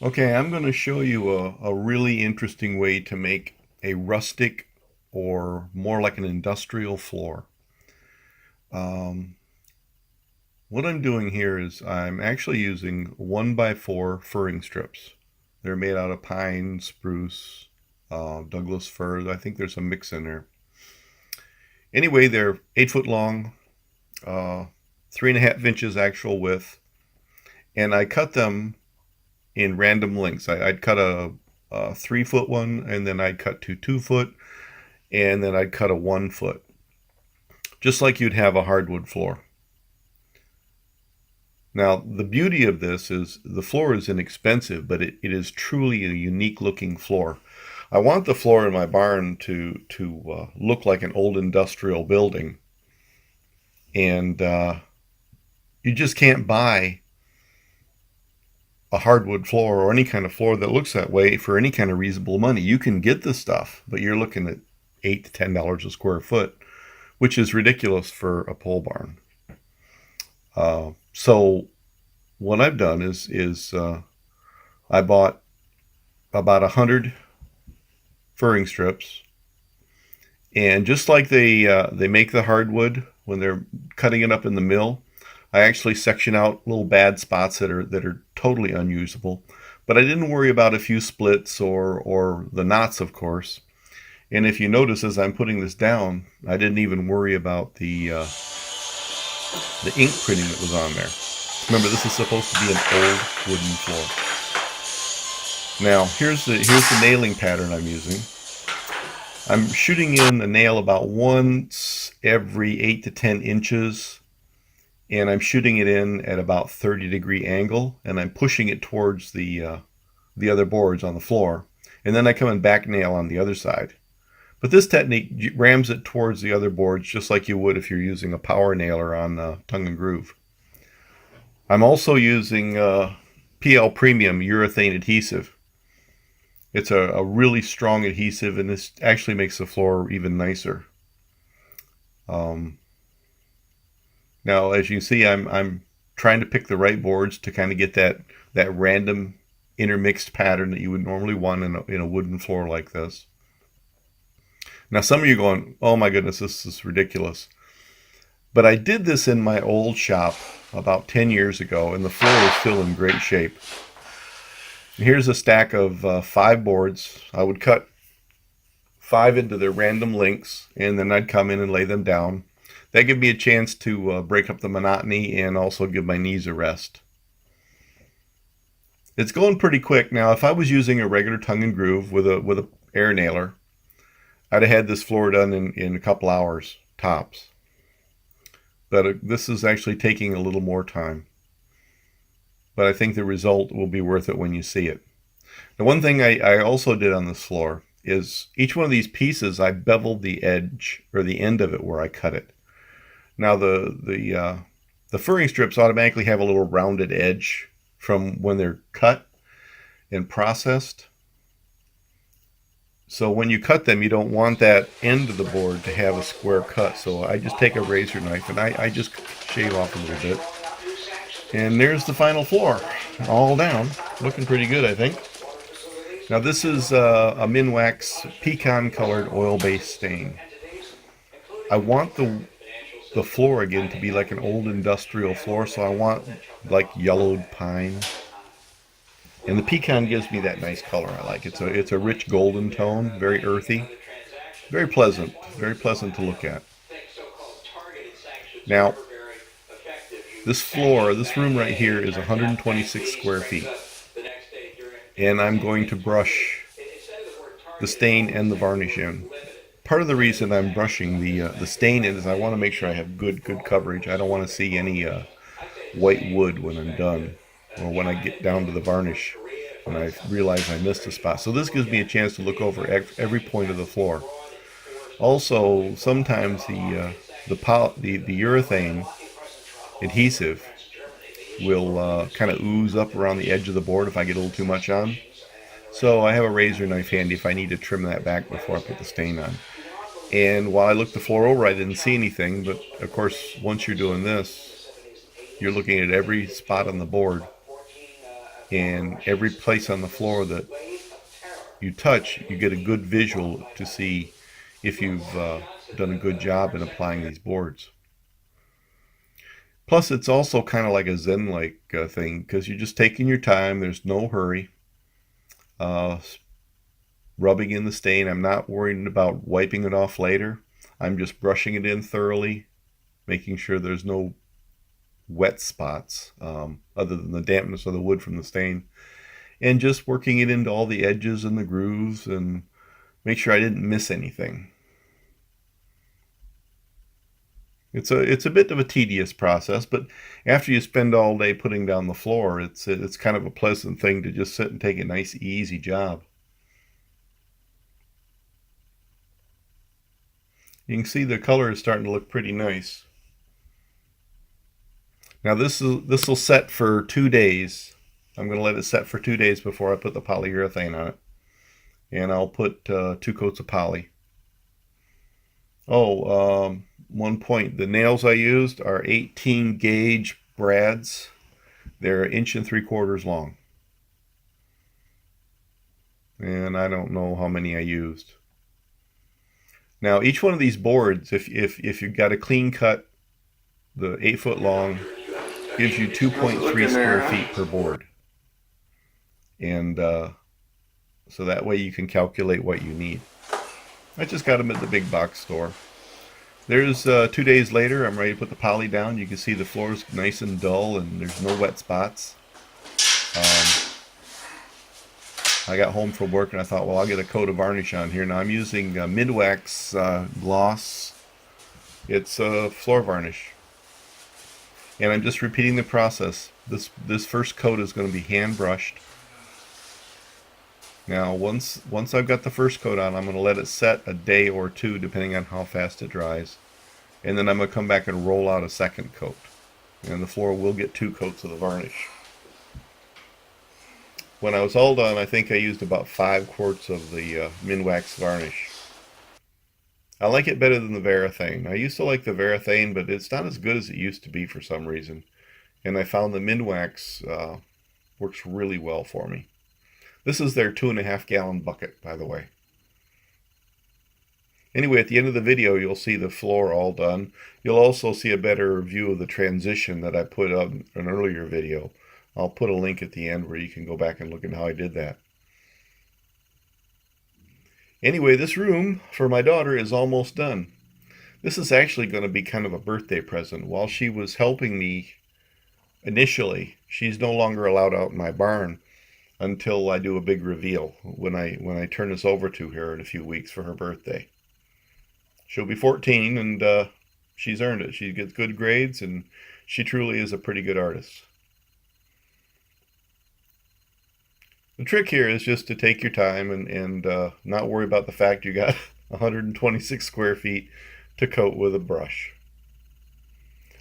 Okay, I'm going to show you a really interesting way to make a rustic or more like an industrial floor. Um, what I'm doing here is I'm actually using 1x4 furring strips. They're made out of pine, spruce, Douglas fir. I think there's a mix in there. Anyway, they're 8 foot long, 3.5 inches actual width, and I cut them in random lengths. I'd cut a 3 foot one, and then I'd cut 2 2 foot, and then I'd cut a 1 foot, just like you'd have a hardwood floor. Now, the beauty of this is the floor is inexpensive, but it is truly a unique looking floor. I want the floor in my barn to look like an old industrial building, and you just can't buy a hardwood floor or any kind of floor that looks that way for any kind of reasonable money. You can get the stuff, but you're looking at $8 to $10 a square foot, which is ridiculous for a pole barn. So what I've done is I bought about 100 furring strips, and just like they make the hardwood when they're cutting it up in the mill, I actually section out little bad spots that are totally unusable. But I didn't worry about a few splits or the knots, of course. And if you notice, as I'm putting this down, I didn't even worry about the ink printing that was on there. Remember, this is supposed to be an old wooden floor. Now, here's the nailing pattern I'm using. I'm shooting in a nail about once every 8 to 10 inches, and I'm shooting it in at about 30-degree angle, and I'm pushing it towards the other boards on the floor, and then I come and back nail on the other side. But this technique rams it towards the other boards just like you would if you're using a power nailer on tongue and groove. I'm also using PL Premium urethane adhesive. It's a really strong adhesive, and this actually makes the floor even nicer. Now, as you can see, I'm trying to pick the right boards to kind of get that random intermixed pattern that you would normally want in a wooden floor like this. Now, some of you are going, oh my goodness, this is ridiculous. But I did this in my old shop about 10 years ago, and the floor is still in great shape. And here's a stack of 5 boards. I would cut 5 into their random lengths, and then I'd come in and lay them down. That gave me a chance to break up the monotony and also give my knees a rest. It's going pretty quick. Now, if I was using a regular tongue and groove with a air nailer, I'd have had this floor done in a couple hours tops. But this is actually taking a little more time. But I think the result will be worth it when you see it. The one thing I also did on this floor is each one of these pieces, I beveled the edge or the end of it where I cut it. Now the furring strips automatically have a little rounded edge from when they're cut and processed. So when you cut them, you don't want that end of the board to have a square cut. So I just take a razor knife and I just shave off a little bit. And there's the final floor, all down. Looking pretty good, I think. Now this is a Minwax pecan colored oil-based stain. I want the floor again to be like an old industrial floor, so I want like yellowed pine. And the pecan gives me that nice color I like. It's a rich golden tone, very earthy, very pleasant to look at. Now, this room right here is 126 square feet. And I'm going to brush the stain and the varnish in. Part of the reason I'm brushing the stain in is I want to make sure I have good coverage. I don't want to see any white wood when I'm done, or when I get down to the varnish and I realize I missed a spot. So this gives me a chance to look over every point of the floor. Also, sometimes the urethane adhesive will kind of ooze up around the edge of the board if I get a little too much on. So I have a razor knife handy if I need to trim that back before I put the stain on. And while I looked the floor over, I didn't see anything. But of course, once you're doing this, you're looking at every spot on the board and every place on the floor that you touch. You get a good visual to see if you've done a good job in applying these boards. Plus, it's also kind of like a Zen-like thing because you're just taking your time. There's no hurry. Uh, Rubbing in the stain. I'm not worried about wiping it off later. I'm just brushing it in thoroughly, making sure there's no wet spots other than the dampness of the wood from the stain, and just working it into all the edges and the grooves and make sure I didn't miss anything. It's a bit of a tedious process, but after you spend all day putting down the floor, it's kind of a pleasant thing to just sit and take a nice easy job. You can see the color is starting to look pretty nice. Now this will set for 2 days. I'm going to let it set for 2 days before I put the polyurethane on it. And I'll put 2 coats of poly. One point, the nails I used are 18 gauge brads. They're 1.75 inches long. And I don't know how many I used. Now each one of these boards, if you've got a clean cut, the 8-foot long gives you 2.3 square feet per board. And so that way you can calculate what you need. I just got them at the big box store. There's 2 days later. I'm ready to put the poly down. You can see the floor's nice and dull and there's no wet spots. I got home from work and I thought, well, I'll get a coat of varnish on here. Now I'm using Midwax gloss. It's floor varnish. And I'm just repeating the process. This first coat is going to be hand brushed. Now once I've got the first coat on, I'm going to let it set a day or two depending on how fast it dries. And then I'm going to come back and roll out a second coat. And the floor will get 2 coats of the varnish. When I was all done, I think I used about 5 quarts of the Minwax varnish. I like it better than the Urethane. I used to like the Urethane, but it's not as good as it used to be for some reason. And I found the Minwax works really well for me. This is their 2.5 gallon bucket, by the way. Anyway, at the end of the video, you'll see the floor all done. You'll also see a better view of the transition that I put up in an earlier video. I'll put a link at the end where you can go back and look at how I did that. Anyway, this room for my daughter is almost done. This is actually going to be kind of a birthday present. While she was helping me initially, she's no longer allowed out in my barn until I do a big reveal when I turn this over to her in a few weeks for her birthday. She'll be 14 and she's earned it. She gets good grades and she truly is a pretty good artist. The trick here is just to take your time and not worry about the fact you got 126 square feet to coat with a brush.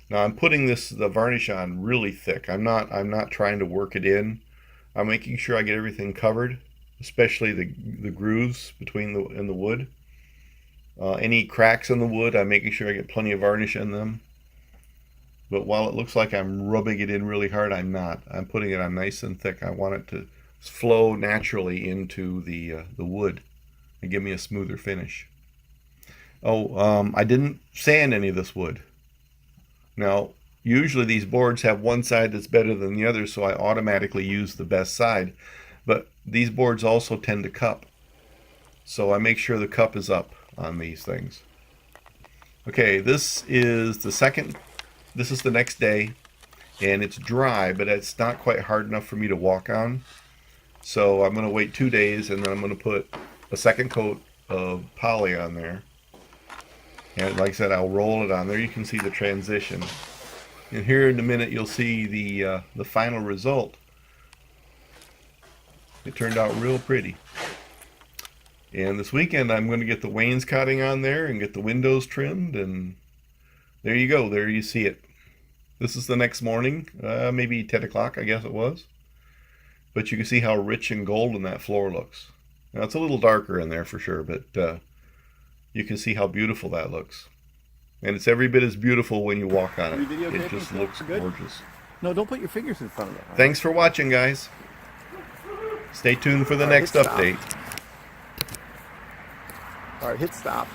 Now I'm putting the varnish on really thick. I'm not trying to work it in. I'm making sure I get everything covered, especially the grooves between the wood. Any cracks in the wood, I'm making sure I get plenty of varnish in them. But while it looks like I'm rubbing it in really hard, I'm not. I'm putting it on nice and thick. I want it to flow naturally into the wood and give me a smoother finish. I didn't sand any of this wood. Now, usually these boards have one side that's better than the other, so I automatically use the best side. But these boards also tend to cup, so I make sure the cup is up on these things. Okay, this is the next day, and it's dry, but it's not quite hard enough for me to walk on. So I'm going to wait 2 days, and then I'm going to put a second coat of poly on there. And like I said, I'll roll it on there. You can see the transition. And here in a minute, you'll see the final result. It turned out real pretty. And this weekend, I'm going to get the wainscoting on there and get the windows trimmed. And there you go. There you see it. This is the next morning, maybe 10 o'clock, I guess it was. But you can see how rich and golden that floor looks. Now, it's a little darker in there for sure, but you can see how beautiful that looks. And it's every bit as beautiful when you walk on Are you it. videotaping It just still? looks Good? gorgeous. No, don't put your fingers in front of it. Thanks for watching, guys. Stay tuned for the All right, next hit stop. update. All right, hit stop.